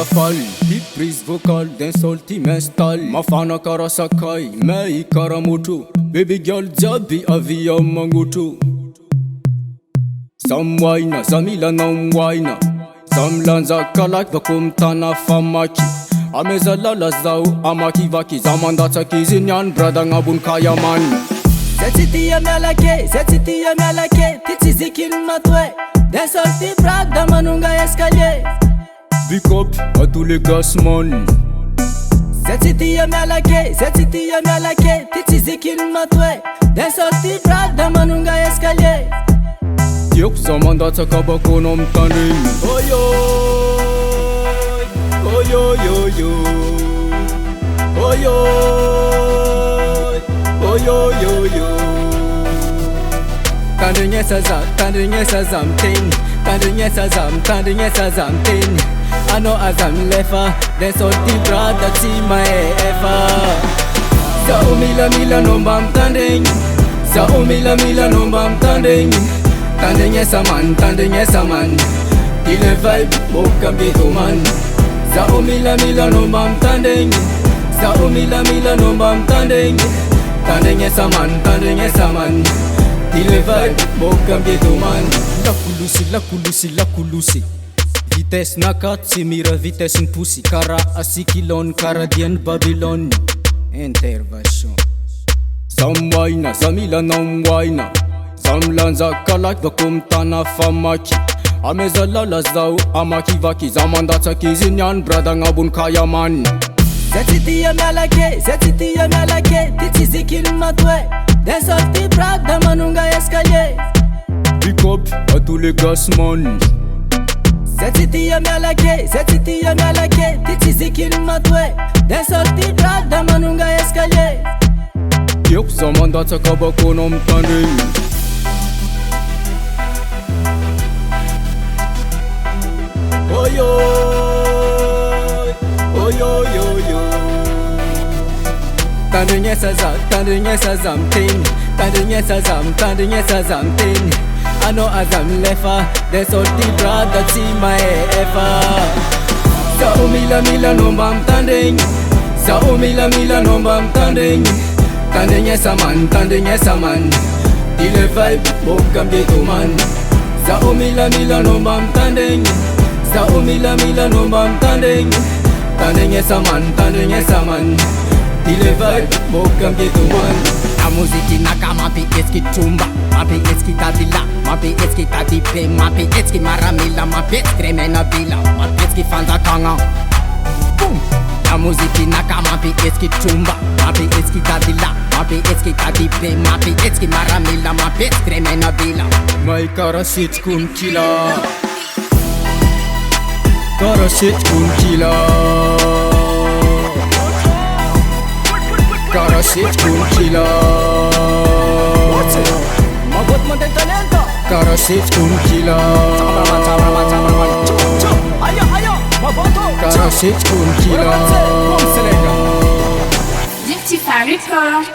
rafale, hit prise vocale d'un salty m'installe. Mafana kara sakai, mei kara moto. Baby girl jabi avia mangutu. Some wine, zamila nam wine. Some lanza kalak vakum tana famaki. Ameza lala zau amaki vaki. Zamandata kizinyan brada ngabun kaya man. Setiti ya melake, setiti ya melake. Titi zikin matwe. D'un salty brada manunga escalier. Big up à tous les gasman. Setiti ya melake, setiti ya melake. Titi zikin matwe. D'un salty brada manunga escalier. Yop zamandata kabako nom tani. Oyo, oyo, yo, yo. Oyo, oyo, yo, yo. Tandinye sazam ting. Tandinye sazam ting. Ano azam lefa. Den salty brada tima efa. Sa umila nombam tanding. Sa umila nombam tanding. Tandinye saman. Il est vibe, boka bito man. Sa umila nombam tanding. Sa umila nombam tanding. Tandinye saman. Il est vibe, boka bito man. La kulusi. Vitesse nakat, simira vitesse n'poussi. Kara asikilon, kara dien Babylon. Intervention. Some wine, zamila nam wine. Some lanza kalak vakum tana famaki. Ameza lala zau amaki vaki. Zamandata kizinyan brada ngabun kaya man. Setiti ya melake, titi zikin matwe. D'un salty brada manunga escalier. Big up à tous les gasman. Setiti ya melake, titi zikin matwe. D'un salty brada manunga escalier. Yop zamandata kabako nom tani. Oyo, oyo, yo, yo. Tandinye sazam ting. Tandinye sazam ting. Ano azam lefa. Den salty brada tima efa. Sa umila nombam tanding. Sa umila nombam tanding. Tandinye saman. Il est vibe, boka bito man. Sa umila nombam tanding. Sa umila nombam tanding. Tandinye saman. Il est vibe, boka bito man. La muziki naka mapi eski tumba. Mapi eski tadila. Mapi eski tadipe. Mapi eski maramila. Mapi eski remena bila. Mapi eski fanza kanga. Boom. La muziki naka mapi eski tumba. Mapi eski tadila. Mapi eski tadipe. Mapi eski maramila. Mapi eski remena bila. Mai kara sit kun kila. Kara sit kun kila. Kara sit kun kila. Mabot mo din talento. Kara sit kun kila. Ayo, maboto. Kara sit kun kila. Dirty Fire Record.